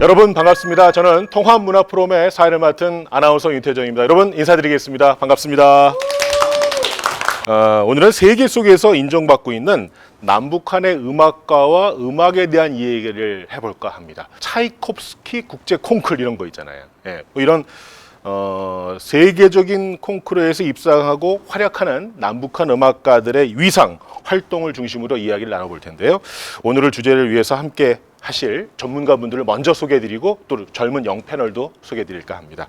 여러분 반갑습니다. 저는 통합문화 프로그램의 사회를 맡은 아나운서 윤태정입니다. 여러분 인사드리겠습니다. 반갑습니다. 오늘은 세계 속에서 인정받고 있는 남북한의 음악가와 음악에 대한 이야기를 해볼까 합니다. 차이콥스키 국제 콩쿨 이런 거 있잖아요. 예, 뭐 이런 세계적인 콩쿠르에서 입상하고 활약하는 남북한 음악가들의 위상, 활동을 중심으로 이야기를 나눠볼 텐데요. 오늘의 주제를 위해서 함께 하실 전문가분들을 먼저 소개해드리고 또 젊은 영패널도 소개해드릴까 합니다.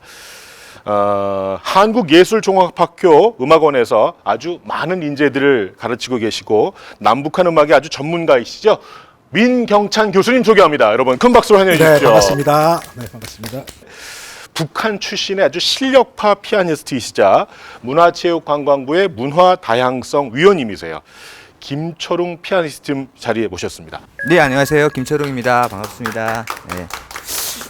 한국예술종합학교 음악원에서 아주 많은 인재들을 가르치고 계시고 남북한 음악의 아주 전문가이시죠. 민경찬 교수님 소개합니다. 여러분 큰 박수로 환영해 주십시오. 네, 반갑습니다. 네, 반갑습니다. 북한 출신의 아주 실력파 피아니스트이시자 문화체육관광부의 문화다양성 위원님이세요. 김철웅 피아니스트 자리에 모셨습니다. 네, 안녕하세요. 김철웅입니다. 반갑습니다. 네.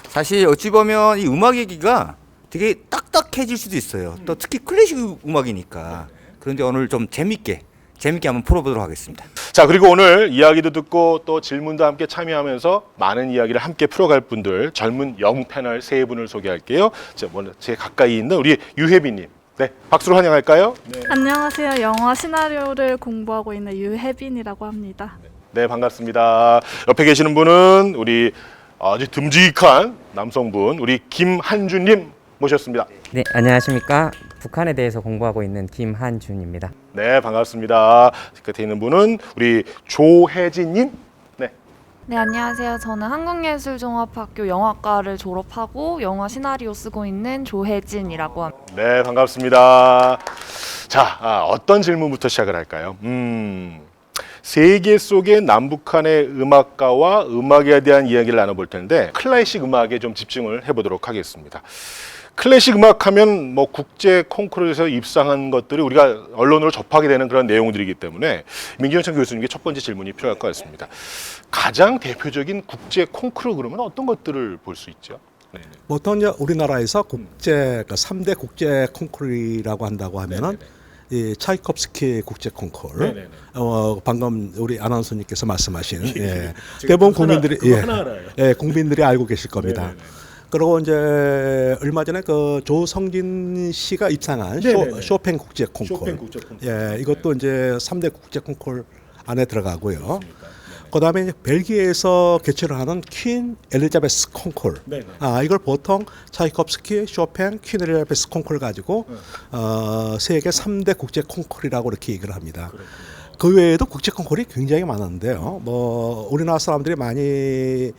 사실 어찌 보면 이 음악 얘기가 되게 딱딱해질 수도 있어요. 또 특히 클래식 음악이니까. 그런데 오늘 좀 재밌게 한번 풀어보도록 하겠습니다. 자, 그리고 오늘 이야기도 듣고 또 질문도 함께 참여하면서 많은 이야기를 함께 풀어갈 분들, 젊은 영 패널 세 분을 소개할게요. 제 가까이 있는 우리 유혜빈님. 네, 박수로 환영할까요? 네. 안녕하세요. 영화 시나리오를 공부하고 있는 유혜빈이라고 합니다. 네, 반갑습니다. 옆에 계시는 분은 우리 아주 듬직한 남성분, 우리 김한준님 모셨습니다. 네, 안녕하십니까. 북한에 대해서 공부하고 있는 김한준입니다. 네, 반갑습니다. 끝에 있는 분은 우리 조혜진님. 네. 네, 안녕하세요. 저는 한국예술종합학교 영화과를 졸업하고 영화 시나리오 쓰고 있는 조혜진이라고 합니다. 네, 반갑습니다. 자, 어떤 질문부터 시작을 할까요? 세계 속의 남북한의 음악가와 음악에 대한 이야기를 나눠볼 텐데 클래식 음악에 좀 집중을 해보도록 하겠습니다. 클래식 음악 하면 뭐 국제 콩쿠르에서 입상한 것들이 우리가 언론으로 접하게 되는 그런 내용들이기 때문에 민경찬 교수님께 첫 번째 질문이 필요할 것 같습니다. 가장 대표적인 국제 콩쿠르 그러면 어떤 것들을 볼 수 있죠? 네네. 보통 이제 우리나라에서 국제 3대 국제 콩쿠르라고 한다고 하면은 이 차이콥스키 국제 콩쿠르, 방금 우리 아나운서님께서 말씀하신 대부분 국민들이 국민들이 알고 계실 겁니다. 네네네. 그리고 이제 얼마 전에 그 조성진 씨가 입상한 쇼팽 국제 콩쿠르. 예, 이것도 이제 3대 국제 콩쿠르 안에 들어가고요. 그다음에 이제 벨기에에서 개최를 하는 퀸 엘리자베스 콩쿠르. 이걸 보통 차이콥스키, 쇼팽, 퀸 엘리자베스 콩쿠르 가지고 세계 3대 국제 콩쿠르라고 이렇게 얘기를 합니다. 그 외에도 국제 콩쿠르이 굉장히 많은데요. 뭐 우리나라 사람들이 많이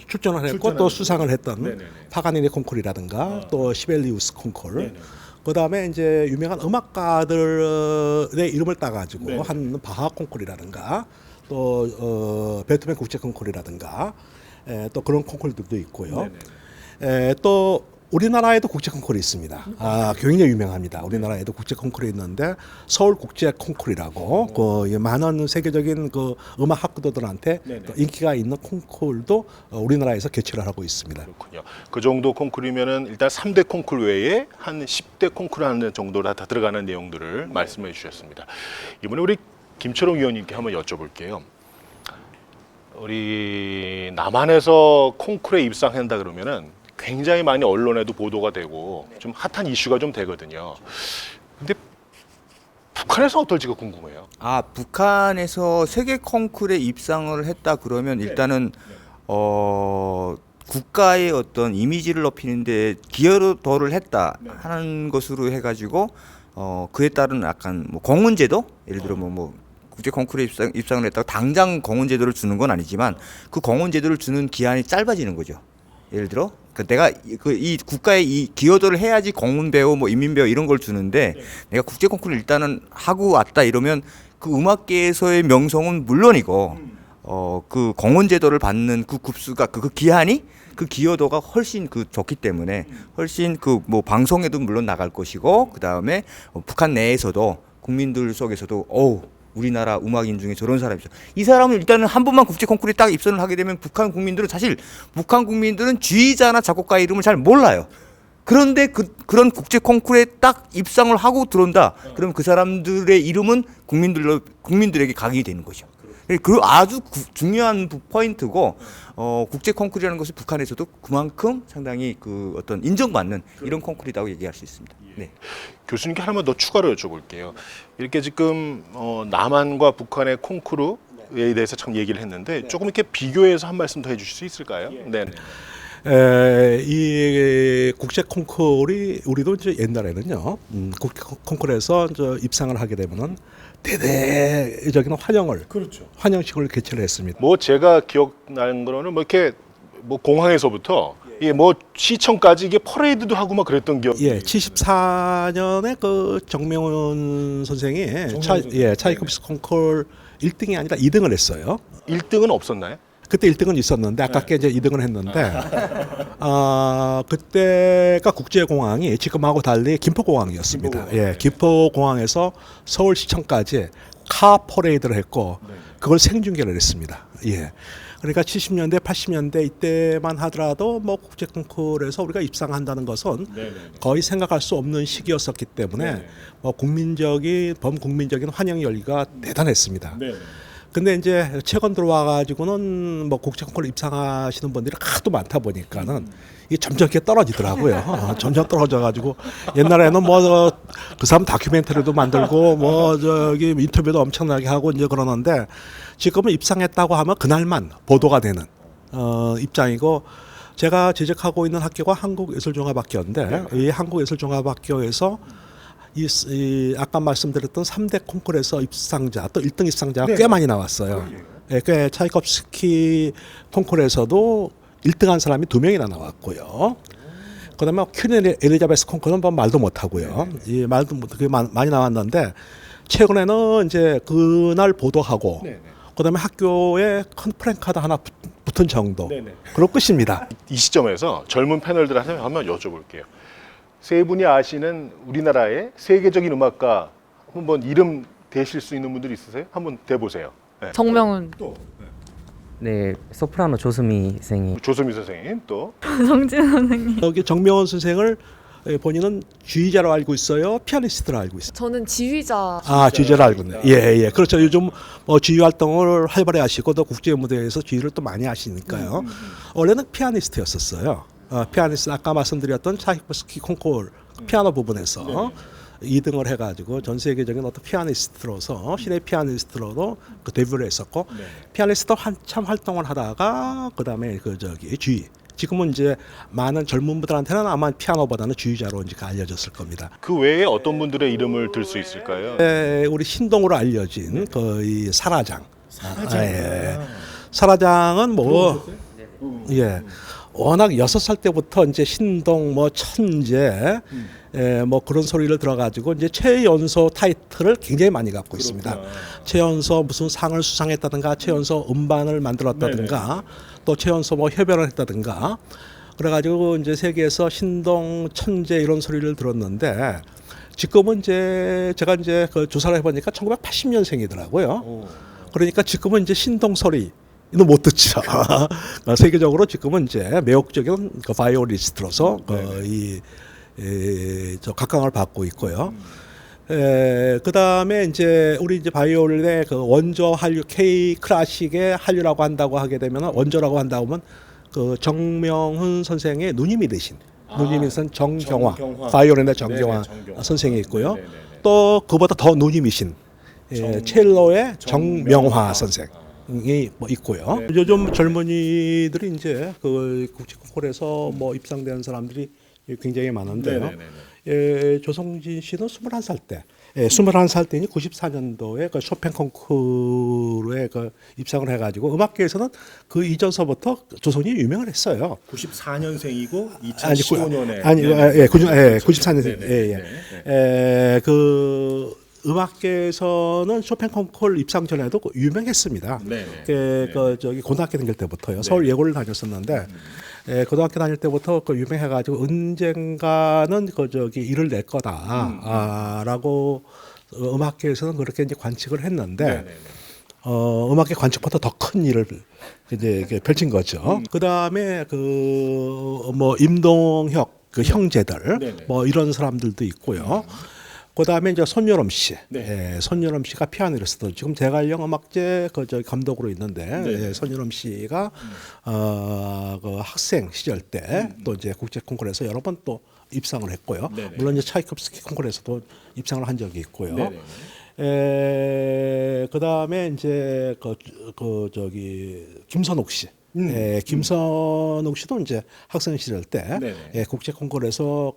출전을 했고 또 수상을 했던 파가니니 콩쿠르라든가 또 시벨리우스 콩쿠르. 그다음에 이제 유명한 음악가들의 이름을 따가지고 한 바하 콩쿠르라든가 또 베토벤 국제 콩쿠르라든가 또 그런 콩쿠르들도 있고요. 또 우리나라에도 국제 콩쿠르 있습니다. 굉장히 유명합니다. 우리나라에도 국제 콩쿠르 있는데 서울 국제 콩쿠르라고 그 많은 세계적인 그 음악 학도들한테 인기가 있는 콩쿠르도 우리나라에서 개최를 하고 있습니다. 그렇군요. 그 정도 콩쿠르면은 일단 3대 콩쿠르 외에 한 10대 콩쿠르 하는 정도 다 들어가는 내용들을 말씀해 주셨습니다. 이번에 우리 김철웅 위원님께 한번 여쭤볼게요. 우리 남한에서 콩쿠르에 입상한다 그러면은 굉장히 많이 언론에도 보도가 되고 좀 핫한 이슈가 좀 되거든요. 근데 북한에서 어떨지가 궁금해요. 북한에서 세계 콩쿠르에 입상을 했다 그러면 일단은 국가의 어떤 이미지를 높이는데 기여도를 했다 하는 것으로 해가지고 그에 따른 약간 뭐 공훈제도, 예를 들어 뭐 국제 콩쿠르에 입상을 했다고 당장 공훈제도를 주는 건 아니지만 그 공훈제도를 주는 기한이 짧아지는 거죠. 예를 들어 내가 이 국가에 이 기여도를 해야지 공문배우, 뭐 인민배우 이런 걸 주는데 내가 국제 콩쿠르를 일단은 하고 왔다 이러면 그 음악계에서의 명성은 물론이고 그 공헌제도를 받는 그 급수가 그 기한이 그 기여도가 훨씬 좋기 때문에 훨씬 뭐 방송에도 물론 나갈 것이고 그 다음에 북한 내에서도 국민들 속에서도 우리나라 음악인 중에 저런 사람이 있어. 이 사람은 일단은 한 번만 국제 콩쿠르에 딱 입선을 하게 되면 북한 국민들은 지휘자나 작곡가 이름을 잘 몰라요. 그런데 그런 국제 콩쿠르에 딱 입상을 하고 들어온다. 그러면 그 사람들의 이름은 국민들에게 각인이 되는 거죠. 그 아주 중요한 포인트고 국제 콩쿠르라는 것이 북한에서도 그만큼 상당히 그 어떤 인정받는 이런 콩쿠르라고 얘기할 수 있습니다. 네. 교수님께 하나만 더 추가로 여쭤볼게요. 이렇게 지금 남한과 북한의 콩쿠르에 대해서 참 얘기를 했는데 조금 이렇게 비교해서 한 말씀 더 해주실 수 있을까요? 네. 이 국제 콩쿠르이 우리도 이제 옛날에는요 국제 콩쿠르에서 저 입상을 하게 되면은 대대적인 환영식을 개최를 했습니다. 뭐 제가 기억나는 거는 뭐 이렇게 뭐 공항에서부터 이게 뭐 시청까지 이게 퍼레이드도 하고 막 그랬던 기억. 예, 74년에 그 정명훈 선생이 차이코프스키 콩쿠르 1등이 아니라 2등을 했어요. 1등은 없었나요? 그때 1등은 있었는데 아깝게 이제 2등을 했는데 그때가 국제공항이 지금하고 달리 김포공항이었습니다. 예, 김포공항에서 서울시청까지 카 퍼레이드를 했고 그걸 생중계를 했습니다. 예. 그러니까 70년대, 80년대 이때만 하더라도 뭐 국제 콩쿠르에서 우리가 입상한다는 것은 거의 생각할 수 없는 시기였었기 때문에 뭐 범국민적인 환영 열기가 대단했습니다. 근데 이제 최근 들어와 가지고는 뭐 국제 콩쿠르 입상하시는 분들이 하도 많다 보니까는 이게 점점 이렇게 떨어지더라고요. 점점 떨어져 가지고 옛날에는 뭐 그 사람 다큐멘터리도 만들고 뭐 저기 인터뷰도 엄청나게 하고 이제 그러는데 지금은 입상했다고 하면 그날만 보도가 되는 입장이고 제가 재직하고 있는 학교가 한국예술종합학교인데 이 한국예술종합학교에서 이 아까 말씀드렸던 3대 콩쿠르에서 입상자 또 1등 입상자가 꽤 많이 나왔어요. 예, 꽤 차이콥스키 콩쿠르에서도 1등한 사람이 2명이나 나왔고요. 그다음에 퀸 엘리자베스 콩쿠르는 뭐 말도 못 하고요. 이 말도 그게 많이 나왔는데 최근에는 이제 그날 보도하고 그다음에 학교에 큰 프랭카드 하나 붙은 정도. 그럴 것입니다. 이 시점에서 젊은 패널들한테 한번 여쭤볼게요. 세 분이 아시는 우리나라의 세계적인 음악가 한번 이름 대실 수 있는 분들 있으세요? 한번 대보세요. 네. 정명훈. 네, 소프라노 조수미 선생이 조수미 선생님 또 정진 선생님. 여기 정명훈 선생을 본인은 지휘자로 알고 있어요, 피아니스트로 알고 있어요. 저는 지휘자. 지휘자로 알고 있네요. 예. 그렇죠. 요즘 뭐 지휘 활동을 활발히 하시고 또 국제 무대에서 지휘를 또 많이 하시니까요. 원래는 피아니스트였었어요. 피아니스트 아까 말씀드렸던 차이코프스키 콩쿠르 피아노 부분에서 2등을 해가지고 전 세계적인 어떤 피아니스트로서 시대 피아니스트로도 그 데뷔를 했었고 피아니스트 한참 활동을 하다가 그 다음에 지휘. 지금은 이제 많은 젊은 분들한테는 아마 피아노보다는 지휘자로 이제 알려졌을 겁니다. 그 외에 어떤 분들의 이름을 들 수 있을까요? 우리 신동으로 알려진 이 사라장. 사라장은 뭐 워낙 6살 때부터 이제 신동 뭐 천재 뭐 그런 소리를 들어가지고 이제 최연소 타이틀을 굉장히 많이 갖고 있습니다. 최연소 무슨 상을 수상했다든가 최연소 음반을 만들었다든가 또 최연소 뭐 협연을 했다든가 그래가지고 이제 세계에서 신동 천재 이런 소리를 들었는데 지금은 이제 제가 이제 그 조사를 해보니까 1980년생이더라고요. 그러니까 지금은 이제 신동 소리 이는 못 듣죠. 세계적으로 지금은 이제 매혹적인 그 바이올리스트로서 저 각광을 받고 있고요. 그 다음에 이제 우리 이제 바이올린의 그 원조 한류 K 클래식의 한류라고 한다고 하게 되면 원조라고 한다고 하면 그 정명훈 선생의 누님이 되신 누님이신 정경화 바이올린의 정경화 선생이 있고요. 또 그보다 더 누님이신 첼로의 정명화 선생. 이 뭐 있고요. 요즘 젊은이들이 이제 그 국제 콩쿠르에서 뭐 입상되는 사람들이 굉장히 많은데요. 조성진 씨는 21살 때, 21살 때니 94년도에 그 쇼팽 콩쿠르에 그 입상을 해가지고 음악계에서는 그 이전서부터 조성진이 유명을 했어요. 94년생이고 2015년에 94년생. 그 음악계에서는 쇼팽 콩쿠르 입상 전에도 유명했습니다. 저기 고등학교 다닐 때부터요. 서울 예고를 다녔었는데 고등학교 다닐 때부터 그 유명해가지고 언젠가는 저기 일을 낼 거다라고 음악계에서는 그렇게 이제 관측을 했는데 음악계 관측보다 더 큰 일을 이제 펼친 거죠. 그 다음에 그 뭐 임동혁 그 형제들 뭐 이런 사람들도 있고요. 그다음에 이제 손여름 씨, 네. 손여름 씨가 피아노를 쓰던 지금 대관령 음악제 저 감독으로 있는데 네. 손여름 씨가 그 학생 시절 때 또 이제 국제 콩쿠르에서 여러 번 또 입상을 했고요. 네네. 물론 이제 차이콥스키 콩쿠르에서도 입상을 한 적이 있고요. 네네. 그다음에 이제 저기 김선욱 씨. 김선욱 씨도 이제 학생 시절 때 네네. 국제 콩쿠르에서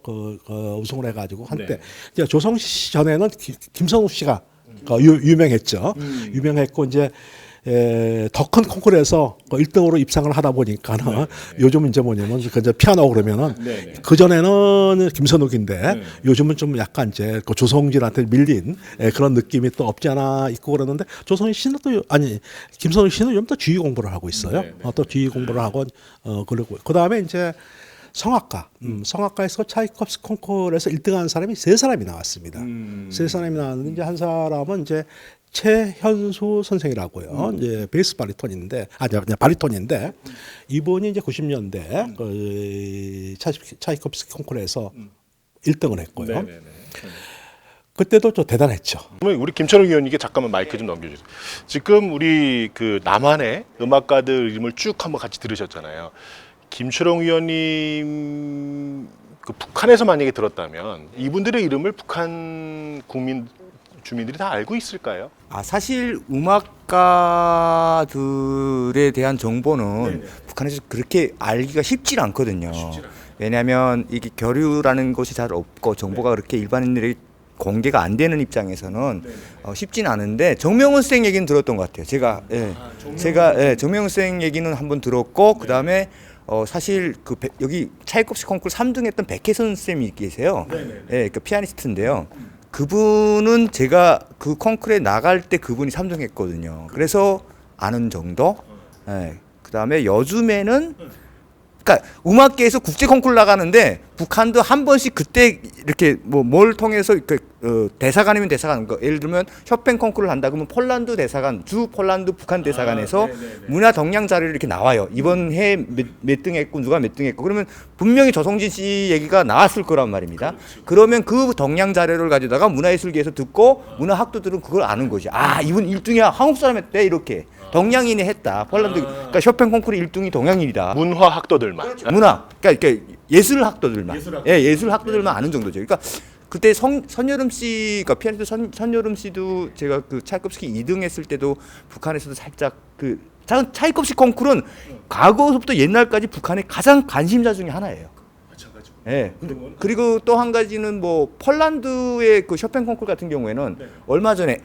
우승을 해가지고 한때 네. 이제 조성시 전에는 김선욱 씨가 유명했죠. 유명했고 이제 더 큰 콩쿠르에서 1등으로 입상을 하다 보니까는 요즘 이제 뭐냐면 그 이제 피아노 그러면은 네네. 그 전에는 김선욱인데 네. 요즘은 좀 약간 이제 그 조성진한테 밀린 그런 느낌이 또 없지 않아 있고 그러는데 조성진 씨는 또 아니 김선욱 씨는 좀 더 지휘 공부를 하고 있어요. 네, 또 지휘 공부를 하고 그러고 그 다음에 이제 성악가, 성악가에서 차이콥스키 콩쿠르에서 1등한 사람이 3사람이 나왔습니다. 3사람이 나왔는데 이제 한 사람은 이제 최현수 선생이라고요. 이제 베이스 바리톤인데 그냥 바리톤인데 이분이 이제 90년대 그 차이콥스키 콩쿠르에서 1등을 했고요. 네네네. 그때도 좀 대단했죠. 그러면 우리 김철웅 의원님께 잠깐만 마이크 좀 넘겨주세요. 지금 우리 그 남한의 음악가들 이름을 쭉 한번 같이 들으셨잖아요. 김철웅 의원님 그 북한에서 만약에 들었다면 이분들의 이름을 북한 주민들이 다 알고 있을까요? 사실 음악가들에 대한 정보는 북한에서 그렇게 알기가 쉽지 않거든요. 왜냐하면 이게 교류라는 것이 잘 없고 정보가 그렇게 일반인들에게 공개가 안 되는 입장에서는 쉽진 않은데 정명훈 쌤 얘기는 들었던 것 같아요. 제가 정명훈 쌤 얘기는 한번 들었고 그 다음에 사실 여기 차이콥스키 콩쿠르 3등했던 백혜선 쌤이 계세요. 그 피아니스트인데요. 그분은 제가 그 콩쿠르에 나갈 때 그분이 3등했거든요. 그래서 아는 정도. 그 다음에 요즘에는 그러니까 음악계에서 국제 콩쿠르 나가는데 북한도 한 번씩 그때 이렇게 뭘 통해서 대사관이면 대사관, 예를 들면 쇼팽 콩쿠르를 한다 그러면 폴란드 대사관, 주 폴란드 북한 대사관에서 문화 동향 자료를 이렇게 나와요. 이번 해 몇 등 했고 누가 몇 등 했고 그러면 분명히 조성진 씨 얘기가 나왔을 거란 말입니다. 그러면 그 동향 자료를 가져다가 문화예술계에서 듣고 문화학도들은 그걸 아는 거지. 이분 1등이야. 한국 사람 했대 이렇게. 동양인이 했다. 폴란드 그러니까 쇼팽 콩쿠르 1등이 동양인이다. 문화학도들만. 문화. 그러니까 예술학도들만. 예술학도들만 아는 정도죠. 그러니까 그때 선여름 씨가 피아니스트 선여름 씨도 제가 그 차이콥스키 2등 했을 때도 북한에서도 살짝 차이콥스키 콩쿠르는 과거부터 옛날까지 북한의 가장 관심사 중에 하나예요. 그리고 또 한 가지는 폴란드의 그 쇼팽 콩쿠르 같은 경우에는 얼마 전에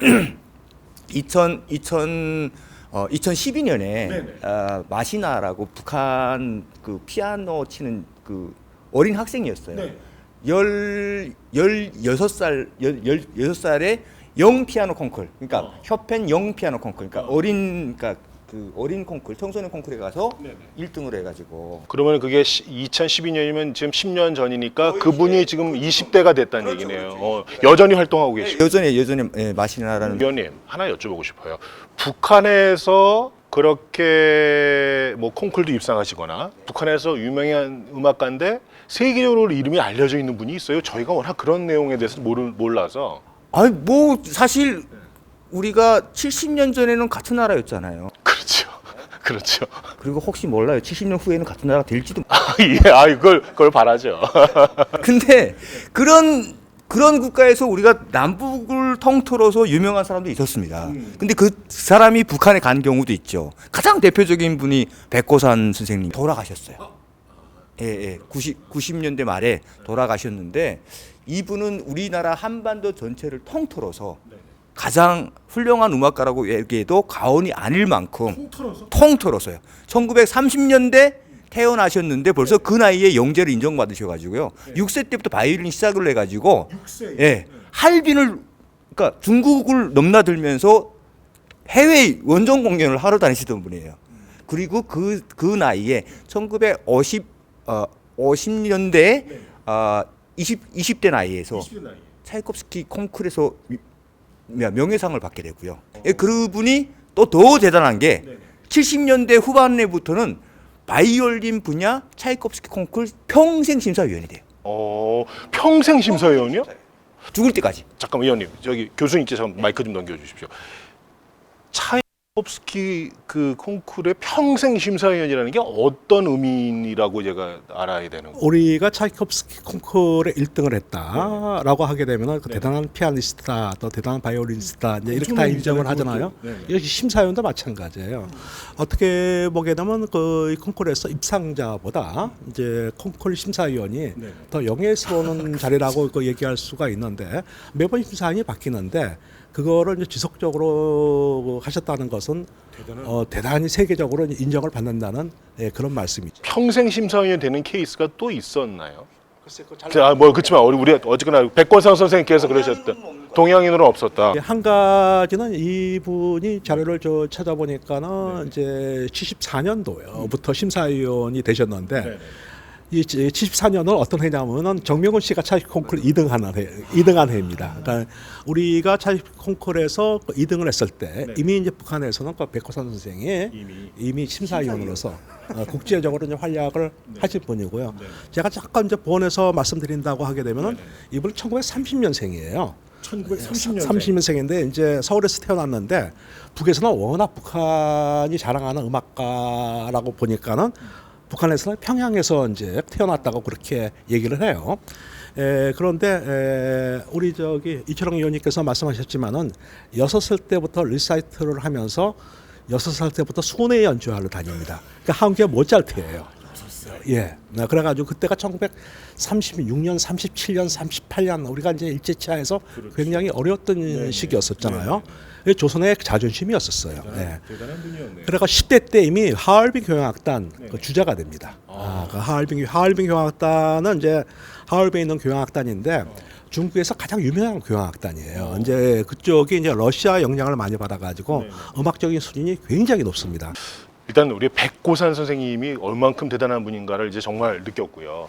2012년에 마시나라고 북한 그 피아노 치는 그 어린 학생이었어요. 16살에 영 피아노 콩쿨. 그러니까 쇼팽 영 피아노 콩쿨. 그러니까 그 어린 콩쿨, 청소년 콩쿨에 가서 1등을 해가지고. 그러면 그게 2012년이면 지금 10년 전이니까 그분이 지금 20대가 됐다는 얘기네요. 여전히 활동하고 계시고. 여전히 마시나라는. 의원님 하나 여쭤보고 싶어요. 북한에서 그렇게 콩쿨도 입상하시거나 북한에서 유명한 음악가인데 세계적으로 이름이 알려져 있는 분이 있어요? 저희가 워낙 그런 내용에 대해서 몰라서. 사실 우리가 70년 전에는 같은 나라였잖아요. 그렇죠. 그리고 혹시 몰라요. 70년 후에는 같은 나라가 될지도. 그걸 바라죠. 근데 그런 국가에서 우리가 남북을 통틀어서 유명한 사람도 있었습니다. 근데 그 사람이 북한에 간 경우도 있죠. 가장 대표적인 분이 백고산 선생님 돌아가셨어요. 90년대 말에 돌아가셨는데 이분은 우리나라 한반도 전체를 통틀어서 가장 훌륭한 음악가라고 얘기해도 과언이 아닐 만큼 통틀어서요. 1930년대 태어나셨는데 벌써 그 나이에 영재를 인정받으셔가지고요. 6세 때부터 바이올린 시작을 해가지고 할빈을 그러니까 중국을 넘나들면서 해외 원정 공연을 하러 다니시던 분이에요. 그리고 그 나이에 50년대 20대 나이에서 차이콥스키 콩쿠르에서 명예상을 받게 되고요. 그분이 또 더 대단한 게 70년대 후반에부터는 바이올린 분야 차이콥스키 콩쿠르 평생 심사위원이 돼요. 평생 심사위원이요? 죽을 때까지. 잠깐 의원님, 저기 교수님께 잠깐 마이크 좀 넘겨주십시오. 차이콥스키 그 콩쿠르의 평생 심사위원이라는 게 어떤 의미라고 제가 알아야 되는 거예요? 우리가 차이콥스키 콩쿠르에 1등을 했다라고 하게 되면 그 대단한 피아니스트다, 또 대단한 바이올리니스트다 이제 이렇게 다 인정을 하잖아요. 이렇게 심사위원도 마찬가지예요. 어떻게 보게 되면 그 콩쿠르에서 입상자보다 이제 콩쿠르 심사위원이 더 영예스러운 자리라고 그 얘기할 수가 있는데 매번 심사위원이 바뀌는데 그거를 이제 지속적으로 하셨다는 것은 대단히 세계적으로 인정을 받는다는 그런 말씀이죠. 평생 심사위원이 되는 케이스가 또 있었나요? 뭐 그렇지만 우리 어쨌거나 백권상 선생님께서 그러셨던 동양인으로는 없었다. 한 가지는 이분이 자료를 찾아보니까는 이제 74년도부터 심사위원이 되셨는데 이 74년은 어떤 해냐면은 정명훈 씨가 차이 콩쿠르 2등한 해입니다. 그러니까 우리가 차이 콩쿠르에서 2등을 했을 때 이미 이제 북한에서는 그 백호선 선생이 이미 심사위원으로서 국제적으로 이제 활약을 하실 분이고요. 제가 잠깐 이제 본에서 말씀드린다고 하게 되면은 이분 1930년생이에요. 30년생인데 이제 서울에서 태어났는데 북에서는 워낙 북한이 자랑하는 음악가라고 보니까는 북한에서는 평양에서 이제 태어났다고 그렇게 얘기를 해요. 그런데 우리 저기 이철영 의원님께서 말씀하셨지만은 6살 때부터 리사이트를 하면서 6살 때부터 순회 연주하러 다닙니다. 그러니까 한국의 모차르트예요. 예. 그래가지고 그때가 1936년, 37년, 38년 우리가 이제 일제치하에서 굉장히 어려웠던 시기였었잖아요. 조선의 자존심이었었어요. 대단한 분이었네요. 그래가 10대 때 이미 하얼빈 교향악단 그 주자가 됩니다. 그 하얼빈 교향악단은 이제 하얼빈에 있는 교향악단인데 중국에서 가장 유명한 교향악단이에요. 이제 그쪽이 이제 러시아 영향을 많이 받아가지고 음악적인 수준이 굉장히 높습니다. 일단 우리 백고산 선생님이 얼만큼 대단한 분인가를 이제 정말 느꼈고요.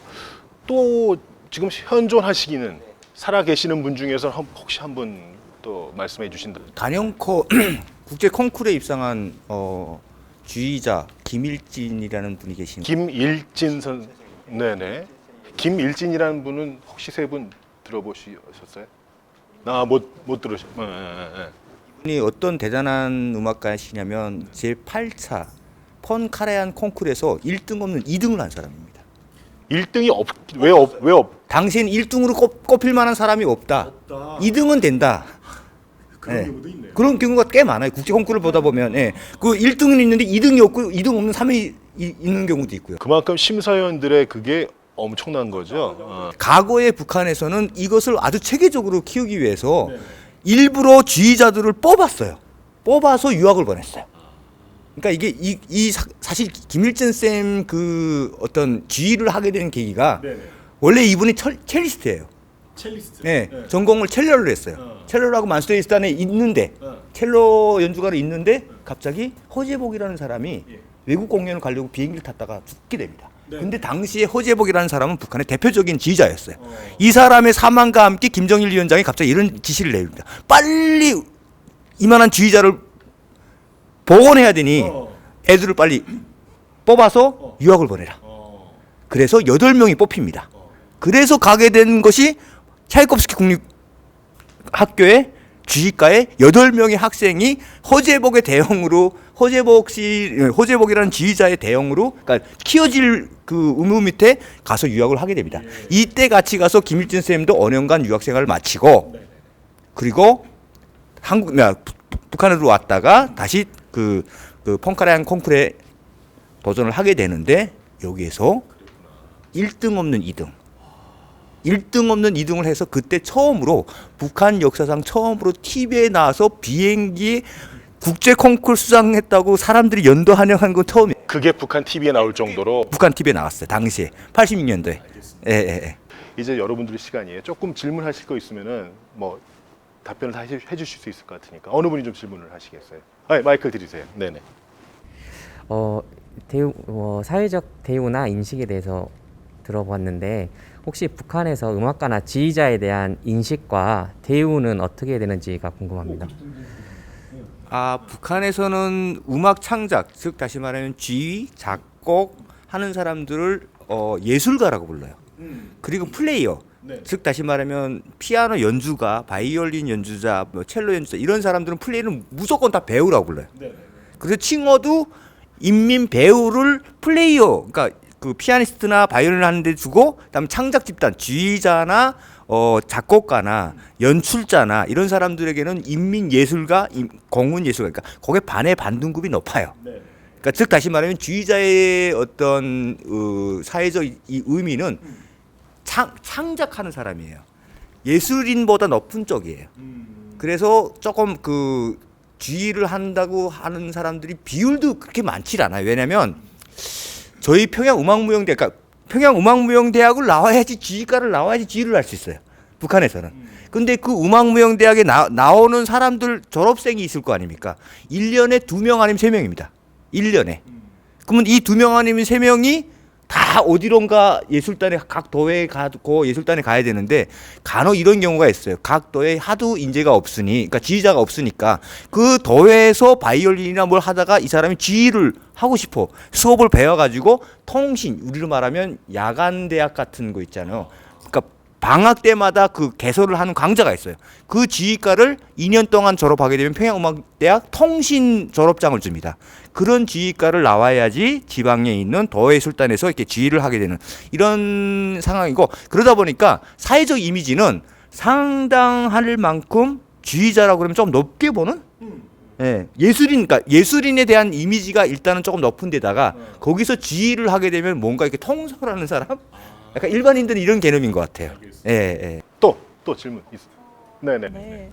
또 지금 현존하시기는 살아 계시는 분 중에서 혹시 한 분 또 말씀해 주신다. 단연코 국제 콩쿠르에 입상한 주의자 김일진이라는 분이 계십니다. 김일진 선, 네네. 김일진이라는 분은 혹시 세 분 들어보셨어요? 못 들으셨. 이분이 어떤 대단한 음악가시냐면 제 8차 펀카레안 콩쿠르에서 1등 없는 2등을 한 사람입니다. 1등이 왜 없? 당시엔 1등으로 꼽힐 만한 사람이 없다. 2등은 된다. 그런 경우도 있네요. 그런 경우가 꽤 많아요. 국제 콩쿠르를 보다 보면 그 1등은 있는데 2등이 없고 2등 없는 3위 있는 경우도 있고요. 그만큼 심사위원들의 그게 엄청난 거죠. 과거의 북한에서는 이것을 아주 체계적으로 키우기 위해서 일부러 지휘자들을 뽑았어요. 뽑아서 유학을 보냈어요. 그러니까 이게 사실 김일진 쌤 그 어떤 지휘를 하게 되는 계기가 원래 이분이 첼리스트예요. 네, 전공을 첼로를 했어요. 첼로라고 만수대일단에 있는데 첼로 연주가로 있는데 갑자기 허재복이라는 사람이 외국 공연을 가려고 비행기를 탔다가 죽게 됩니다. 근데 당시에 허재복이라는 사람은 북한의 대표적인 지휘자였어요. 이 사람의 사망과 함께 김정일 위원장이 갑자기 이런 지시를 내립니다. 빨리 이만한 지휘자를 복원해야 되니 애들을 빨리 뽑아서 유학을 보내라. 그래서 8명이 뽑힙니다. 그래서 가게 된 것이 차이콥스키 국립학교의 주식가의 8명의 학생이 허재복의 대형으로 허재복이라는 지휘자의 대형으로 그러니까 키워질 그 의무 밑에 가서 유학을 하게 됩니다. 이때 같이 가서 김일진 쌤도 5년간 유학 생활을 마치고 그리고 북한으로 왔다가 다시 그 펑카레안 콩쿠르에 도전을 하게 되는데 여기에서 1등 없는 2등. 1등 없는 2등을 해서 그때 처음으로 북한 역사상 처음으로 TV에 나와서 비행기 국제 콩쿠르 수상했다고 사람들이 연도환영한 건 처음이에요. 그게 북한 TV에 나올 정도로 북한 TV에 나왔어요. 당시에 86년도에. 예. 이제 여러분들의 시간이에요. 조금 질문하실 거 있으면은 뭐 답변을 다 해주실 수 있을 것 같으니까 어느 분이 좀 질문을 하시겠어요? 마이크 드리세요. 네네. 사회적 대우나 인식에 대해서 들어봤는데 혹시 북한에서 음악가나 지휘자에 대한 인식과 대우는 어떻게 되는지가 궁금합니다. 북한에서는 음악 창작, 즉 다시 말하면 지휘, 작곡 하는 사람들을 예술가라고 불러요. 그리고 플레이어, 즉 다시 말하면 피아노 연주가, 바이올린 연주자, 뭐 첼로 연주자 이런 사람들은 플레이를 무조건 다 배우라고 불러요. 그래서 칭호도 인민 배우를 플레이어, 그러니까 그 피아니스트나 바이올린을 하는데 두고, 그다음 창작 집단, 지휘자나 작곡가나 연출자나 이런 사람들에게는 인민 예술가, 공은 예술가, 그러니까 거기에 반의 반등급이 높아요. 그러니까 즉 다시 말하면 지휘자의 어떤 사회적 이 의미는 창작하는 사람이에요. 예술인보다 높은 쪽이에요. 그래서 조금 그 지휘를 한다고 하는 사람들이 비율도 그렇게 많지 않아요. 왜냐하면 저희 평양음악무용대, 그러니까 평양음악무용대학을 나와야지 지휘과를 나와야지 지휘를 할 수 있어요. 북한에서는. 근데 그 음악무용대학에 나오는 사람들 졸업생이 있을 거 아닙니까? 1년에 2명 아니면 3명입니다. 1년에. 그러면 이 2명 아니면 3명이 다 어디론가 예술단에, 각 도에 가고 예술단에 가야 되는데 간혹 이런 경우가 있어요. 각 도에 하도 인재가 없으니, 그러니까 지휘자가 없으니까 그 도에서 바이올린이나 뭘 하다가 이 사람이 지휘를 하고 싶어. 수업을 배워가지고 통신, 우리로 말하면 야간 대학 같은 거 있잖아요. 그러니까 방학 때마다 그 개설을 하는 강좌가 있어요. 그 지휘과를 2년 동안 졸업하게 되면 평양음악대학 통신 졸업장을 줍니다. 그런 지휘과를 나와야지 지방에 있는 도예술단에서 이렇게 지휘를 하게 되는 이런 상황이고, 그러다 보니까 사회적 이미지는 상당할 만큼 지휘자라고 그러면 좀 높게 보는, 예, 예술인, 그러니까 예술인에 대한 이미지가 일단은 조금 높은 데다가 거기서 지휘를 하게 되면 뭔가 이렇게 통솔하는 사람? 약간 일반인들은 이런 개념인 것 같아요. 예, 예. 또 질문 있어요. 네네. 네.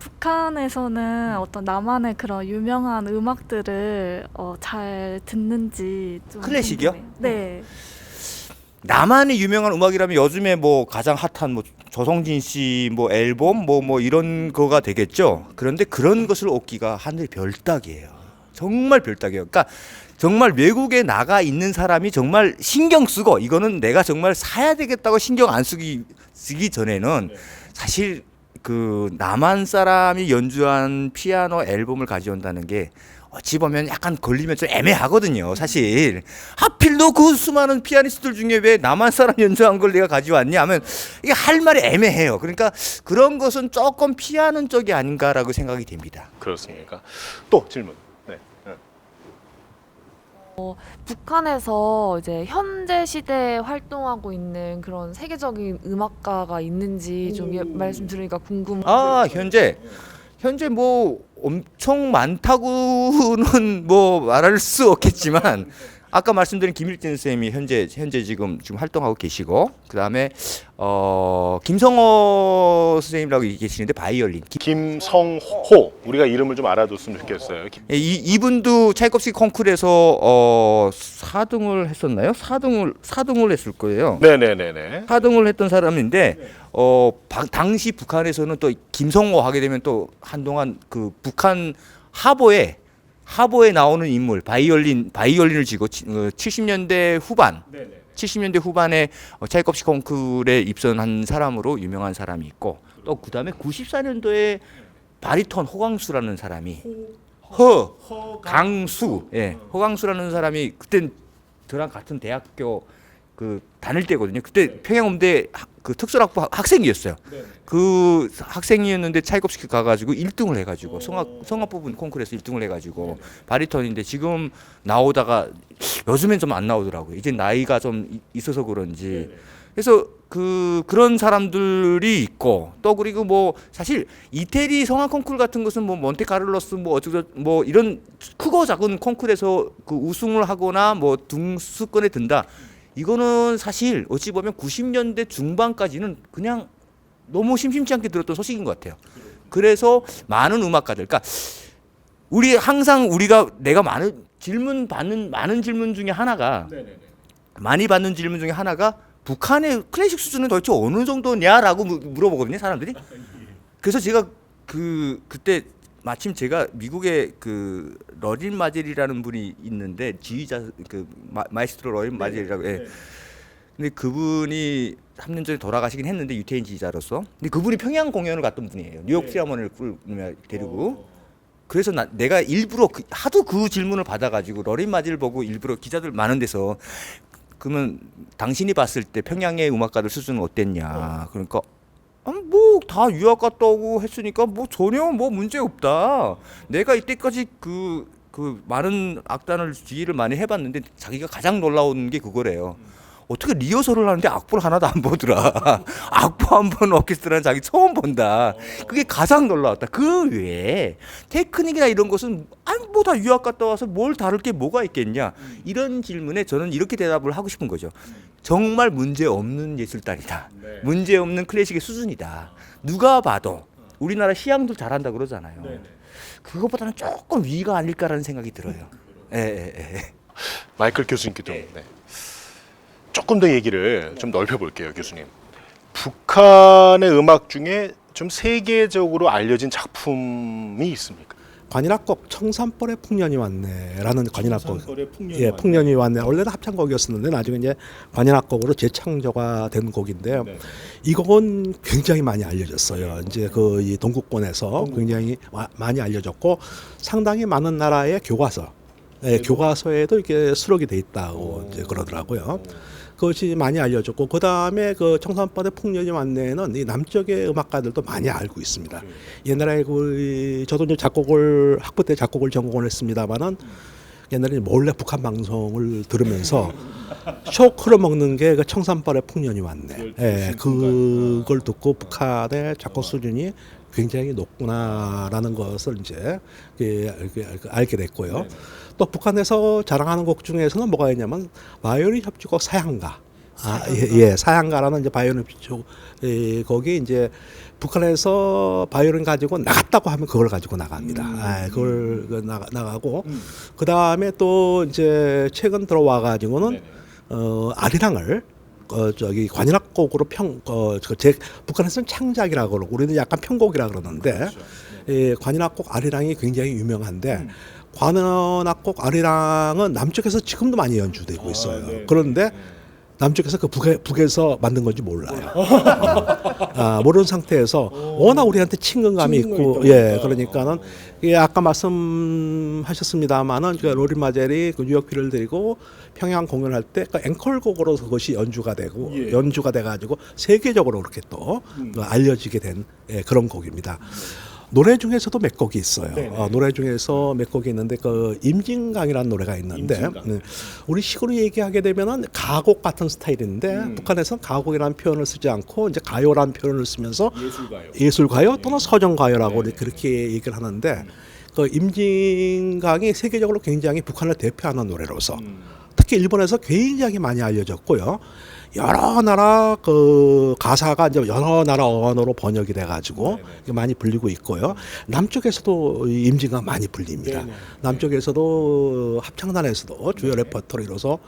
북한에서는 어떤 나만의 그런 유명한 음악들을 잘 듣는지 좀 클래식이요? 궁금해요. 네. 나만의 유명한 음악이라면 요즘에 뭐 가장 핫한 뭐 조성진 씨 뭐 앨범 뭐 이런 거가 되겠죠. 그런데 그런 것을 얻기가 하늘의 별따기예요. 정말 별따기예요. 그러니까 정말 외국에 나가 있는 사람이 정말 신경 쓰고, 이거는 내가 정말 사야 되겠다고 신경 안 쓰기 전에는 사실 그 남한 사람이 연주한 피아노 앨범을 가져온다는 게 어찌 보면 약간 걸리면 좀 애매하거든요. 사실 하필도 그 수많은 피아니스트들 중에 왜 남한 사람 연주한 걸 내가 가져왔냐 하면 이게 할 말이 애매해요. 그러니까 그런 것은 조금 피하는 쪽이 아닌가라고 생각이 됩니다. 그렇습니까? 또 질문. 네. 북한에서 이제 현재 시대에 활동하고 있는 그런 세계적인 음악가가 있는지 좀 말씀 들으니까 궁금해요. 아, 현재 뭐 엄청 많다고는 뭐 말할 수 없겠지만, 아까 말씀드린 김일진 쌤이 현재 지금 활동하고 계시고, 그다음에 김성호 선생님이라고 계시는데 바이올린. 김성호, 우리가 이름을 좀 알아뒀으면 좋겠어요. 이분도 차이콥스키 콩쿠르에서 4등을 했었나요? 4등을 했을 거예요. 네네네네. 4등을 했던 사람인데 당시 북한에서는 또 김성호 하게 되면 또 한동안 그 북한 하보에 나오는 인물, 바이올린을 쥐고 70년대 후반에 차이콥스키 콩쿠르에 입선한 사람으로 유명한 사람이 있고, 또 그다음에 94년도에 바리톤 호강수라는 사람이 허강수, 예, 허강수라는 사람이 그때 저랑 같은 대학교 그 다닐 때거든요. 그때 평양음대 그 특설학부 학생이었어요. 그 학생이었는데 차이콥스키 가가지고 1등을 해가지고 성악 부분 콩쿠르에서 1등을 해가지고 바리톤인데 지금 나오다가 요즘엔 좀 안 나오더라고요. 이제 나이가 좀 있어서 그런지. 그래서 그런 사람들이 있고, 또 그리고 뭐 사실 이태리 성악 콩쿠르 같은 것은 뭐 몬테카를로스 뭐 어쩌고 뭐 이런 크고 작은 콩쿠르에서 그 우승을 하거나 뭐 등수권에 든다. 이거는 사실 어찌 보면 90년대 중반까지는 그냥 너무 심심치 않게 들었던 소식인 것 같아요. 그래서 많은 음악가들, 그러니까 내가 많은 질문 중에 하나가, 많이 받는 질문 중에 하나가 북한의 클래식 수준은 도대체 어느 정도냐라고 물어보거든요, 사람들이. 그래서 제가 그때 마침 제가 미국에 그 러린 마젤이라는 분이 있는데, 지휘자 그 마이스트로 러린 마젤이라고. 예. 근데 그분이 3년 전에 돌아가시긴 했는데, 유태인 지휘자로서. 근데 그분이 평양 공연을 갔던 분이에요. 뉴욕 필하모니를 데리고. 그래서 내가 일부러 하도 그 질문을 받아가지고 러린 마젤 보고 일부러 기자들 많은 데서 그러면 당신이 봤을 때 평양의 음악가들 수준은 어땠냐? 그러니까 뭐 다 유학 갔다 오고 했으니까 뭐 전혀 뭐 문제 없다. 내가 이때까지 그 많은 악단을 지휘를 많이 해봤는데 자기가 가장 놀라운 게 그거래요. 어떻게 리허설을 하는데 악보를 하나도 안 보더라. 악보 한 번 오케스트라는 자기 처음 본다. 그게 가장 놀라웠다. 그 외에 테크닉이나 이런 것은 뭐 다 유학 갔다 와서 뭘 다룰 게 뭐가 있겠냐. 이런 질문에 저는 이렇게 대답을 하고 싶은 거죠. 정말 문제 없는 예술단이다. 문제 없는 클래식의 수준이다. 누가 봐도 우리나라 시향도 잘한다 그러잖아요. 그거보다는 조금 위가 아닐까라는 생각이 들어요. 예. 마이클 교수님께도 조금 더 얘기를 좀 넓혀볼게요, 교수님. 북한의 음악 중에 좀 세계적으로 알려진 작품이 있습니까? 관현악곡 청산벌의 풍년이 왔네라는 관현악곡, 예, 풍년이 왔네. 원래는 합창곡이었었는데 나중에 이제 관현악곡으로 재창조가 된 곡인데요. 이 곡은 굉장히 많이 알려졌어요. 이제 그 이 동구권에서 굉장히 많이 알려졌고 상당히 많은 나라의 교과서, 예, 교과서에도 이렇게 수록이 돼 있다고 이제 그러더라고요. 그것이 많이 알려졌고 그 다음에 그 청산벌의 풍년이 왔네는 이 남쪽의 음악가들도 많이 알고 있습니다. 옛날에 저도 이제 학부 때 작곡을 전공을 했습니다만은 옛날에 몰래 북한 방송을 들으면서 쇼크를 먹는 게 그 청산벌의 풍년이 왔네. 예, 그걸 듣고 북한의 작곡 수준이 굉장히 높구나라는 것을 이제 알게 됐고요. 또 북한에서 자랑하는 곡 중에서는 뭐가 있냐면 바이올린 협주곡 사양가. 사양가라는 이제 바이올린 협주곡 거기 이제 북한에서 바이올린 가지고 나갔다고 하면 그걸 가지고 나갑니다. 그걸 나가고 그 다음에 또 이제 최근 들어와 가지고는 아리랑을 관현악곡으로 북한에서는 창작이라고 그러고 우리는 약간 편곡이라 그러는데 관현악곡 아리랑이 굉장히 유명한데 관현악곡 아리랑은 남쪽에서 지금도 많이 연주되고 있어요. 그런데 남쪽에서 그 북에서 만든 건지 몰라요. 모르는 상태에서 워낙 우리한테 친근감이 있고, 예, 그러니까는 아까 말씀하셨습니다만은 로린 마젤이 그 뉴욕피를 데리고 평양 공연할 때 그 앵콜곡으로 그것이 연주가 돼가지고 세계적으로 그렇게 또 알려지게 된 그런 곡입니다. 노래 중에서도 몇 곡이 있어요. 노래 중에서 몇 곡이 있는데 그 임진강이라는 노래가 있는데 우리 식으로 얘기하게 되면은 가곡 같은 스타일인데 북한에서는 가곡이라는 표현을 쓰지 않고 이제 가요라는 표현을 쓰면서 예술가요 또는 서정가요라고 그렇게 얘기를 하는데 그 임진강이 세계적으로 굉장히 북한을 대표하는 노래로서 특히 일본에서 굉장히 많이 알려졌고요. 여러 나라 그 가사가 이제 여러 나라 언어로 번역이 돼가지고 많이 불리고 있고요. 남쪽에서도 임진강 많이 불립니다. 남쪽에서도 합창단에서도 주요 레퍼토리로서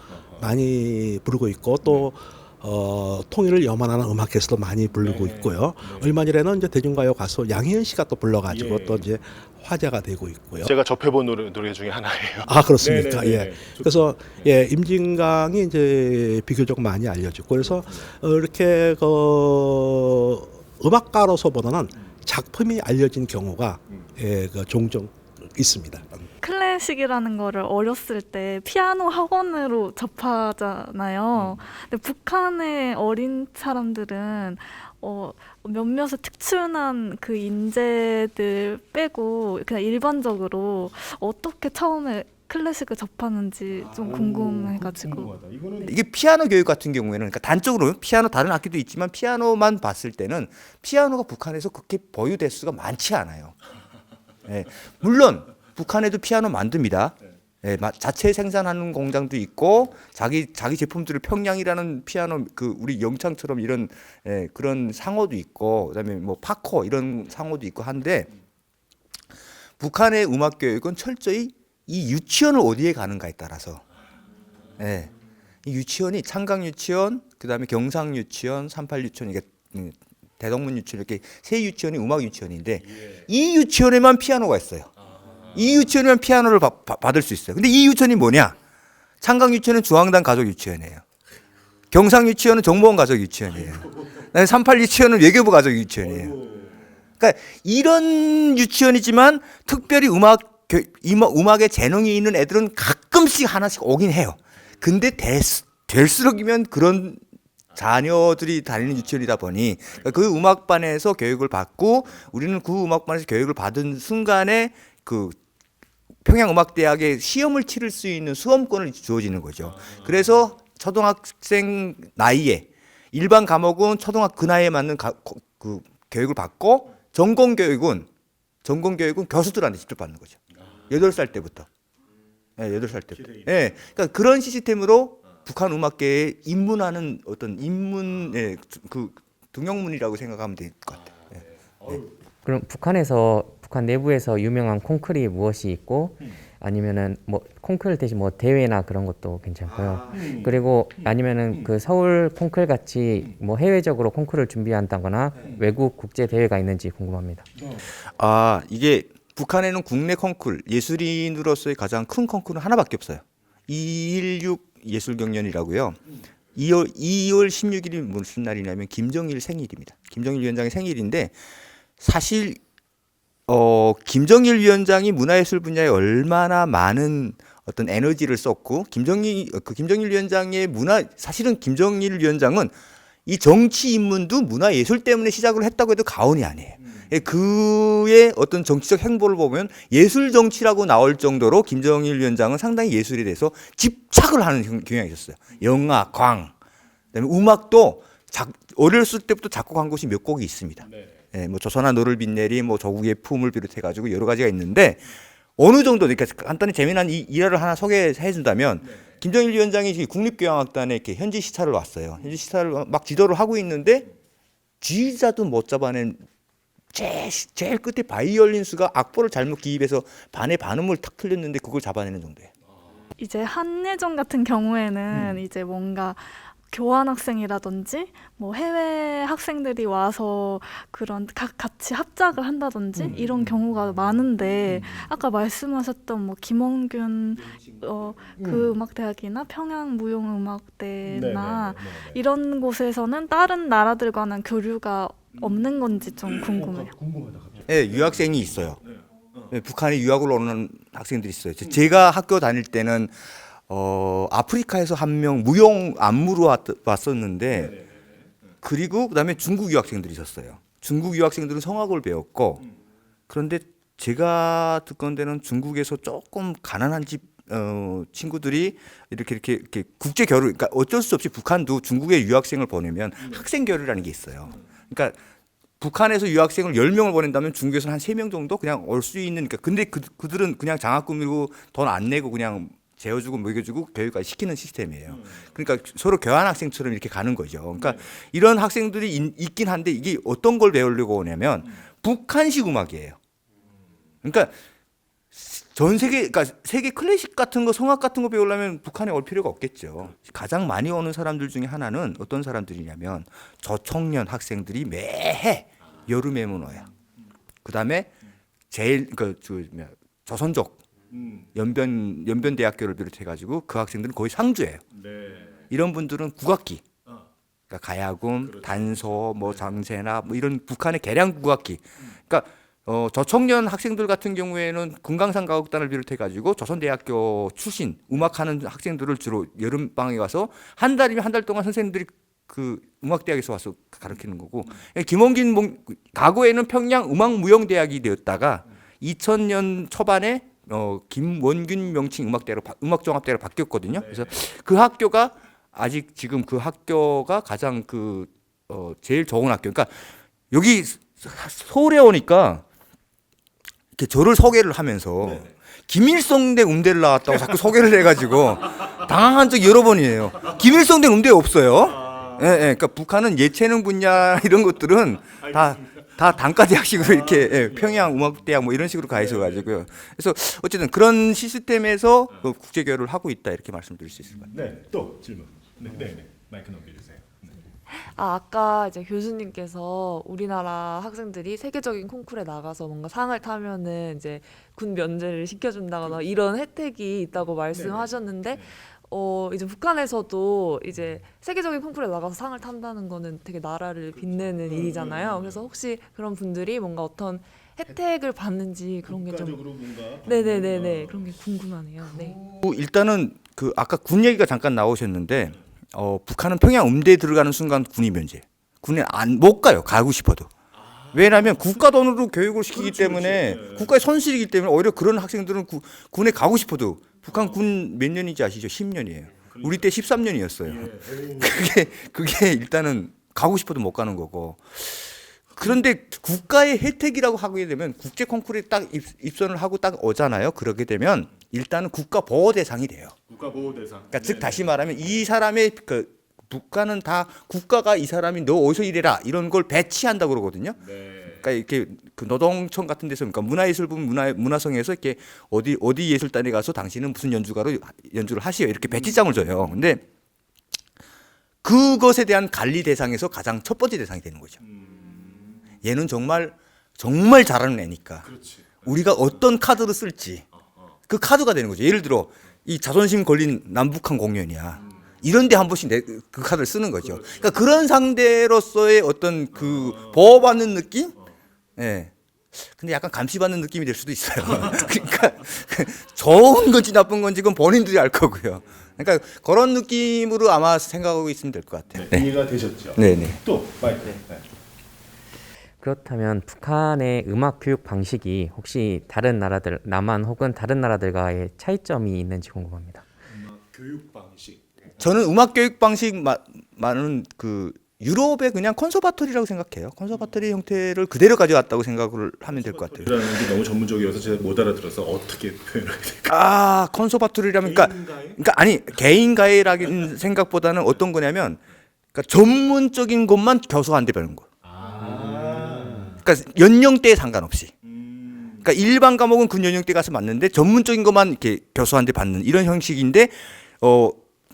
많이 부르고 있고 또 통일을 염원하는 음악회에서도 많이 부르고 있고요. 얼마 전에는 이제 대중가요 가수 양희은 씨가 또 불러가지고 또 이제 화제가 되고 있고요. 제가 접해본 노래 중에 하나예요. 아, 그렇습니까? 예. 그래서 임진강이 이제 비교적 많이 알려졌고 그래서 이렇게 그 음악가로서보다는 작품이 알려진 경우가 종종 있습니다. 클래식이라는 거를 어렸을 때 피아노 학원으로 접하잖아요. 근데 북한의 어린 사람들은 몇몇의 특출난 그 인재들 빼고 그냥 일반적으로 어떻게 처음에 클래식을 접하는지 좀 궁금해가지고. 이게 피아노 교육 같은 경우에는 그러니까 단적으로 피아노 다른 악기도 있지만 피아노만 봤을 때는 피아노가 북한에서 그렇게 보유 대수가 많지 않아요. 예, 물론 북한에도 피아노 만듭니다. 예, 자체 생산하는 공장도 있고 자기 제품들을 평양이라는 피아노 그 우리 영창처럼 이런 그런 상호도 있고 그다음에 뭐 파코 이런 상호도 있고 한데 북한의 음악 교육은 철저히 이 유치원을 어디에 가는가에 따라서 이 유치원이 창강 유치원 그다음에 경상 유치원 38 유치원 이게 대동문 유치원 이렇게 세 유치원이 음악 유치원인데 이 유치원에만 피아노가 있어요. 이 유치원이면 피아노를 받을 수 있어요. 근데 이 유치원이 뭐냐? 창강 유치원은 중앙당 가족 유치원이에요. 경상 유치원은 정보원 가족 유치원이에요. 38 유치원은 외교부 가족 유치원이에요. 그러니까 이런 유치원이지만 특별히 음악에 재능이 있는 애들은 가끔씩 하나씩 오긴 해요. 근데 될수록이면 그런 자녀들이 다니는 유치원이다 보니 그 음악반에서 교육을 받고 우리는 그 음악반에서 교육을 받은 순간에 그 평양음악대학에 시험을 치를 수 있는 수험권을 주어지는 거죠. 그래서 초등학생 나이에 일반 과목은 그 나이에 맞는 그 교육을 받고 전공 교육은 교수들한테 직접 받는 거죠. 8살 때부터. 네, 8살 때부터. 네, 그러니까 그런 시스템으로 북한 음악계에 입문하는 어떤 그 등용문이라고 생각하면 될 것 같아요. 네. 그럼 북한 내부에서 유명한 콩쿨이 무엇이 있고 아니면은 뭐 콩쿨 대신 뭐 대회나 그런 것도 괜찮고요. 그리고 아니면은 그 서울 콩쿨 같이 뭐 해외적으로 콩쿨을 준비한다거나 외국 국제 대회가 있는지 궁금합니다. 이게 북한에는 국내 콩쿨, 예술인으로서의 가장 큰 콩쿨은 하나밖에 없어요. 216 예술경연이라고요. 2월 16일이 무슨 날이냐면 김정일 생일입니다. 김정일 위원장의 생일인데 사실 김정일 위원장이 문화예술 분야에 얼마나 많은 어떤 에너지를 썼고 김정일 위원장의 사실은 김정일 위원장은 이 정치 입문도 문화예술 때문에 시작을 했다고 해도 과언이 아니에요. 그의 어떤 정치적 행보를 보면 예술 정치라고 나올 정도로 김정일 위원장은 상당히 예술에 대해서 집착을 하는 경향이 있었어요. 영화, 광, 그다음에 음악도 어렸을 때부터 작곡한 것이 몇 곡이 있습니다. 예, 뭐 조선아 너를 빛내리, 뭐 조국의 품을 비롯해 가지고 여러 가지가 있는데 어느 정도 그러니까 간단히 재미난 일화를 하나 소개해 준다면 김정일 위원장이 국립교향악단에 이렇게 현지 시찰을 왔어요. 현지 시찰을 막 지도를 하고 있는데 지휘자도 못 잡아낸 제일 끝에 바이올린수가 악보를 잘못 기입해서 반의 반음을 탁 틀렸는데 그걸 잡아내는 정도예요. 이제 한예종 같은 경우에는 이제 뭔가 교환 학생이라든지 뭐 해외 학생들이 와서 그런 같이 합작을 한다든지 이런 경우가 많은데 아까 말씀하셨던 뭐 김원균 그 음악대학이나 평양 무용음악대나 이런 곳에서는 다른 나라들과는 교류가 없는 건지 좀 궁금해요. 네, 유학생이 있어요. 네, 북한에 유학을 오는 학생들이 있어요. 제가 학교 다닐 때는 아프리카에서 한 명 무용 안무로 왔었는데 그리고 그다음에 중국 유학생들이 있었어요. 중국 유학생들은 성악을 배웠고 그런데 제가 듣건대는 중국에서 조금 가난한 집 친구들이 이렇게 국제 교류, 그러니까 어쩔 수 없이 북한도 중국에 유학생을 보내면 학생 교류라는 게 있어요. 그러니까 북한에서 유학생을 10명을 보낸다면 중국에서는 한 3명 정도 그냥 올 수 있는, 그러니까 근데 그들은 그냥 장학금이고 돈 안 내고 그냥 재워주고 먹여주고 교육까지 시키는 시스템이에요. 그러니까 서로 교환 학생처럼 이렇게 가는 거죠. 그러니까 이런 학생들이 있긴 한데 이게 어떤 걸 배우려고 오냐면 북한식 음악이에요. 그러니까 전 세계, 그러니까 세계 클래식 같은 거, 성악 같은 거 배우려면 북한에 올 필요가 없겠죠. 가장 많이 오는 사람들 중에 하나는 어떤 사람들이냐면 저청년 학생들이 매해 여름에만 와요. 그다음에 제일 조선족 연변대학교를 비롯해 가지고 그 학생들은 거의 상주예요. 이런 분들은 국악기, 그러니까 가야금, 단소, 뭐 장세나 뭐 이런 북한의 개량 국악기. 그러니까 저청년 학생들 같은 경우에는 금강산 가곡단을 비롯해 가지고 조선대학교 출신 음악하는 학생들을 주로 여름 방학에 와서 한 달이면 한 달 동안 선생님들이 그 음악대학에서 와서 가르치는 거고, 김원균 과거에는 평양 음악무용대학이 되었다가 2000년 초반에 김원균 명칭 음악종합대로 바뀌었거든요. 그래서 그 학교가 아직 지금 그 학교가 가장 제일 좋은 학교. 그러니까 여기 서울에 오니까 이렇게 저를 소개를 하면서 김일성대 음대를 나왔다고 자꾸 소개를 해가지고 당황한 적이 여러 번이에요. 김일성대 음대 없어요. 그러니까 북한은 예체능 분야 이런 것들은 다 단과대학식으로 이렇게 평양 음악대학 뭐 이런 식으로 가 있어가지고요. 그래서 어쨌든 그런 시스템에서 국제 교류를 하고 있다 이렇게 말씀드릴 수 있을 것 같아요. 네, 또 질문. 네, 마이크 넘겨주세요. 아까 이제 교수님께서 우리나라 학생들이 세계적인 콩쿠르에 나가서 뭔가 상을 타면은 이제 군 면제를 시켜준다거나 이런 혜택이 있다고 말씀하셨는데, 이제 북한에서도 이제 세계적인 콩쿠르에 나가서 상을 탄다는 거는 되게 나라를 빛내는 일이잖아요. 그래서 혹시 그런 분들이 뭔가 어떤 혜택을 받는지 그런 게 좀 네네네네 그런 게 궁금하네요. 네. 일단은 아까 군 얘기가 잠깐 나오셨는데 북한은 평양 음대에 들어가는 순간 군이 면제. 군에 못 가요. 가고 싶어도. 왜냐하면 국가 돈으로 교육을 시키기 때문에 국가의 손실이기 때문에 오히려 그런 학생들은 군에 가고 싶어도 북한 군 몇 년인지 아시죠? 10년이에요. 우리 때 13년이었어요. 그게 일단은 가고 싶어도 못 가는 거고. 그런데 국가의 혜택이라고 하게 되면 국제 콩쿠르에 딱 입선을 하고 딱 오잖아요. 그러게 되면 일단은 국가 보호 대상이 돼요. 국가 보호 대상. 그러니까 즉 다시 말하면 이 사람의 북한은 다 국가가 이 사람이 너 어디서 일해라 이런 걸 배치한다고 그러거든요. 그러니까 이렇게 그 노동청 같은 데서 그러니까 문화예술부 문화성에서 이렇게 어디 예술단에 가서 당신은 무슨 연주를 하시오 이렇게 배치장을 줘요. 근데 그것에 대한 관리 대상에서 가장 첫 번째 대상이 되는 거죠. 얘는 정말 잘하는 애니까 우리가 어떤 카드를 쓸지 그 카드가 되는 거죠. 예를 들어 이 자존심 걸린 남북한 공연이야. 이런데 한 번씩 그 카드를 쓰는 거죠. 그러니까 그런 상대로서의 어떤 그 보호받는 느낌? 예. 근데 약간 감시받는 느낌이 될 수도 있어요. 그러니까 좋은 건지 나쁜 건지 그건 본인들이 알 거고요. 그러니까 그런 느낌으로 아마 생각하고 있으면 될 것 같아요. 네. 이해가 되셨죠? 네네. 또 마이크. 네. 그렇다면 북한의 음악 교육 방식이 혹시 다른 나라들, 남한 혹은 다른 나라들과의 차이점이 있는지 궁금합니다. 교육 방식. 저는 음악 교육 방식 많은 그 유럽의 그냥 콘서바토리라고 생각해요. 콘서바토리 형태를 그대로 가져갔다고 생각을 하면 될 것 같아요. 라는 게 너무 전문적이어서 제가 못 알아들어서 어떻게 표현해야 될까? 콘서바토리라면 그러니까 아니 개인 가해라는 생각보다는 어떤 거냐면 그러니까 전문적인 것만 교수한테 배우는 거. 그러니까 연령대에 상관없이. 그러니까 일반 과목은 그 연령대 가서 맞는데 전문적인 것만 이렇게 교수한테 받는 이런 형식인데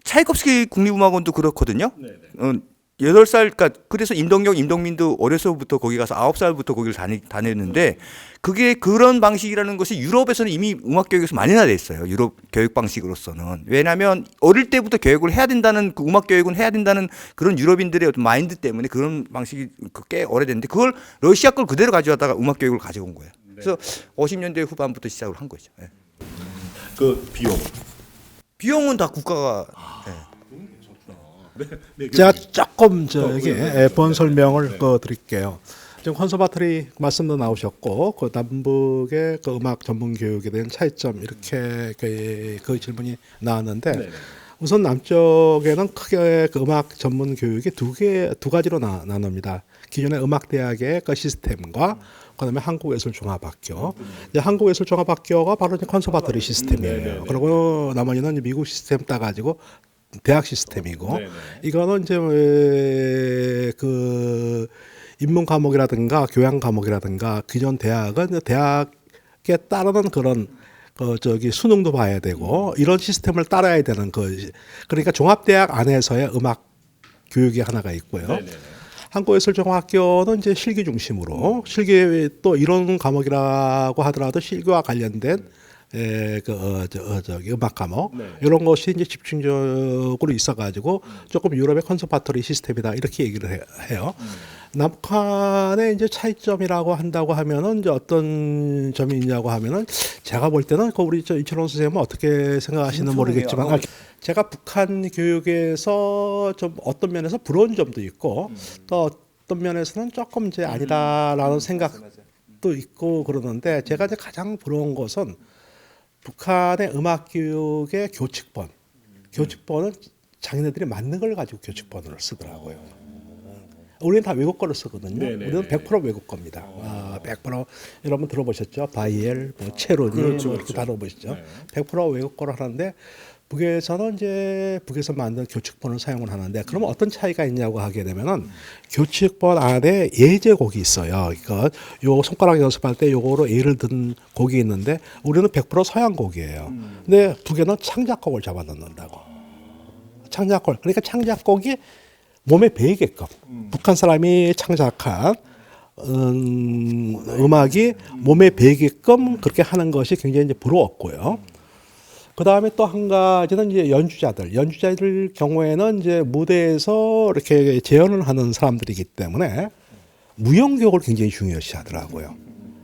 차이콥스키 국립음악원도 그렇거든요. 8살, 그러니까 그래서 임동민도 어려서부터 거기 가서 9살부터 거기를 다녔는데 그게 그런 방식이라는 것이 유럽에서는 이미 음악 교육에서 많이나 돼 있어요. 유럽 교육 방식으로서는. 왜냐하면 어릴 때부터 교육을 해야 된다는 그 음악 교육은 해야 된다는 그런 유럽인들의 어떤 마인드 때문에 그런 방식이 꽤 오래됐는데 그걸 러시아 걸 그대로 가져다가 음악 교육을 가져온 거예요. 그래서 50년대 후반부터 시작을 한 거죠. 네. 그 비용은 다 국가가 제가 조금 저기 본 설명을 드릴게요. 지금 콘서바토리 말씀도 나오셨고 그 남북의 그 음악 전문 교육에 대한 차이점 이렇게 그 질문이 나왔는데 우선 남쪽에는 크게 그 음악 전문 교육이 두 가지로 나눕니다. 기존의 음악대학의 그 시스템과 그다음에 한국예술종합학교. 이제 한국예술종합학교가 바로 이제 콘서바토리 시스템이에요. 그리고 나머지는 미국 시스템 따가지고 대학 시스템이고 이거는 이제 그 인문 과목이라든가 교양 과목이라든가 기존 대학은 대학에 따르는 그런 수능도 봐야 되고 이런 시스템을 따라야 되는 그러니까 종합대학 안에서의 음악 교육이 하나가 있고요. 한국예술종합학교는 이제 실기 중심으로 실기 또 이론 과목이라고 하더라도 실기와 관련된 음악 과목 이런 것이 이제 집중적으로 있어가지고 조금 유럽의 컨서바토리 시스템이다 이렇게 얘기를 해요. 남북한의 이제 차이점이라고 한다고 하면은 이제 어떤 점이 있냐고 하면은 제가 볼 때는 우리 이철원 선생님은 어떻게 생각하시는지 모르겠지만 제가 북한 교육에서 좀 어떤 면에서 부러운 점도 있고 또 어떤 면에서는 조금 이제 아니다라는 생각도 있고 그러는데 제가 이제 가장 부러운 것은 북한의 음악 교육의 교칙본은 자기네들이 맞는 걸 가지고 교칙본을 쓰더라고요. 우리는 다 외국 거를 쓰거든요. 우리는 100% 외국 겁니다. 100% 여러분 들어보셨죠? 바이엘, 체로니 이렇게 다뤄보시죠. 100% 외국 거를 하는데 북에서는 이제 북에서 만든 교칙본을 사용을 하는데 그러면 어떤 차이가 있냐고 하게 되면은 교칙본 안에 예제곡이 있어요. 그러니까 요 손가락 연습할 때 요거로 예를 든 곡이 있는데 우리는 100% 서양곡이에요. 근데 북에는 창작곡을 잡아넣는다고. 창작곡. 그러니까 창작곡이 몸에 배이게끔 북한 사람이 창작한 음악이 몸에 배이게끔 그렇게 하는 것이 굉장히 이제 부러웠고요. 그 다음에 또 한 가지는 이제 연주자들 경우에는 이제 무대에서 이렇게 재연을 하는 사람들이기 때문에 무용교육을 굉장히 중요시 하더라고요.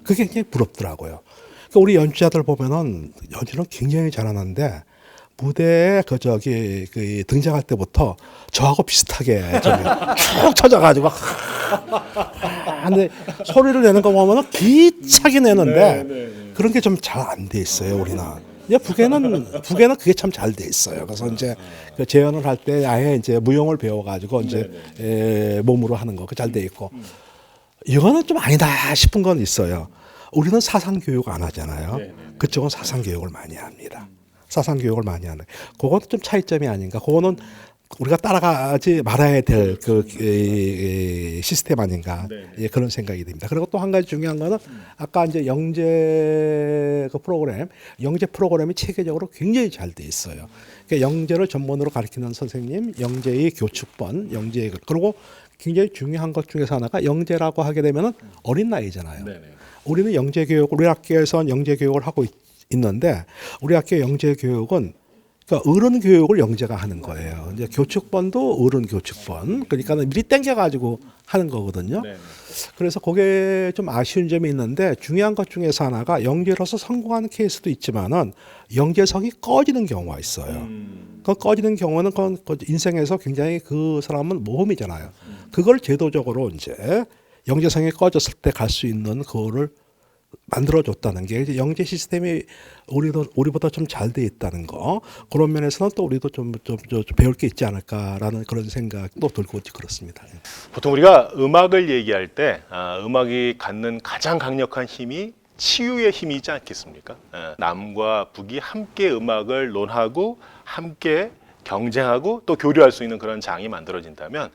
그게 굉장히 부럽더라고요. 그러니까 우리 연주자들 보면은 연주는 굉장히 잘하는데 무대에 그 등장할 때부터 저하고 비슷하게 쭉 쳐져가지고 근데 소리를 내는 거 보면은 기차게 내는데 그런 게 좀 잘 안 돼 있어요 우리는. 이제 북에는 그게 참 잘 돼 있어요. 그래서 이제 그 재연을 할 때 아예 이제 무용을 배워가지고 이제 몸으로 하는 거 그 잘 돼 있고 이거는 좀 아니다 싶은 건 있어요. 우리는 사상 교육 안 하잖아요. 그쪽은 사상 교육을 많이 합니다. 사상 교육을 많이 하는. 그건 좀 차이점이 아닌가. 그거는 우리가 따라가지 말아야 될 그 시스템 아닌가. 예, 그런 생각이 듭니다. 그리고 또 한 가지 중요한 거는 아까 이제 영재 그 프로그램, 영재 프로그램이 체계적으로 굉장히 잘 돼 있어요. 그러니까 영재를 전문으로 가르치는 선생님, 영재의 교축본, 영재의 그리고 굉장히 중요한 것 중에서 하나가 영재라고 하게 되면은 어린 나이잖아요. 우리는 영재 교육, 우리 학교에서는 영재 교육을 하고 있는데 우리 학교 영재 교육은 그러니까 어른 교육을 영재가 하는 거예요. 이제 교축본도 어른 교축본. 그러니까 미리 땡겨가지고 하는 거거든요. 그래서 그게 좀 아쉬운 점이 있는데 중요한 것 중에서 하나가 영재로서 성공하는 케이스도 있지만은 영재성이 꺼지는 경우가 있어요. 그 꺼지는 경우는 그 인생에서 굉장히 그 사람은 모험이잖아요. 그걸 제도적으로 이제 영재성이 꺼졌을 때 갈 수 있는 그거를 만들어줬다는 게 이제 영재 시스템이 우리보다 좀 잘 돼 있다는 거 그런 면에서는 또 우리도 좀 배울 게 있지 않을까라는 그런 생각도 들고 그렇습니다. 보통 우리가 음악을 얘기할 때 음악이 갖는 가장 강력한 힘이 치유의 힘이 있지 않겠습니까? 남과 북이 함께 음악을 논하고 함께 경쟁하고 또 교류할 수 있는 그런 장이 만들어진다면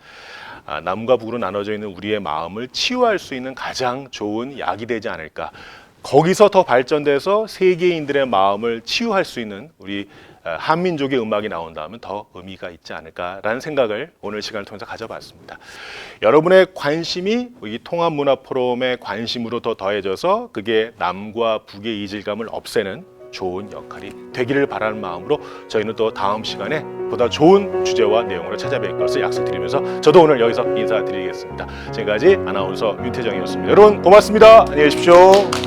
남과 북으로 나눠져 있는 우리의 마음을 치유할 수 있는 가장 좋은 약이 되지 않을까. 거기서 더 발전돼서 세계인들의 마음을 치유할 수 있는 우리 한민족의 음악이 나온다면 더 의미가 있지 않을까라는 생각을 오늘 시간을 통해서 가져봤습니다. 여러분의 관심이 이 통합문화포럼의 관심으로 더 더해져서 그게 남과 북의 이질감을 없애는 좋은 역할이 되기를 바라는 마음으로 저희는 또 다음 시간에 보다 좋은 주제와 내용으로 찾아뵐 것을 약속드리면서 저도 오늘 여기서 인사드리겠습니다. 지금까지 아나운서 윤태정이었습니다. 여러분 고맙습니다. 안녕히 계십시오.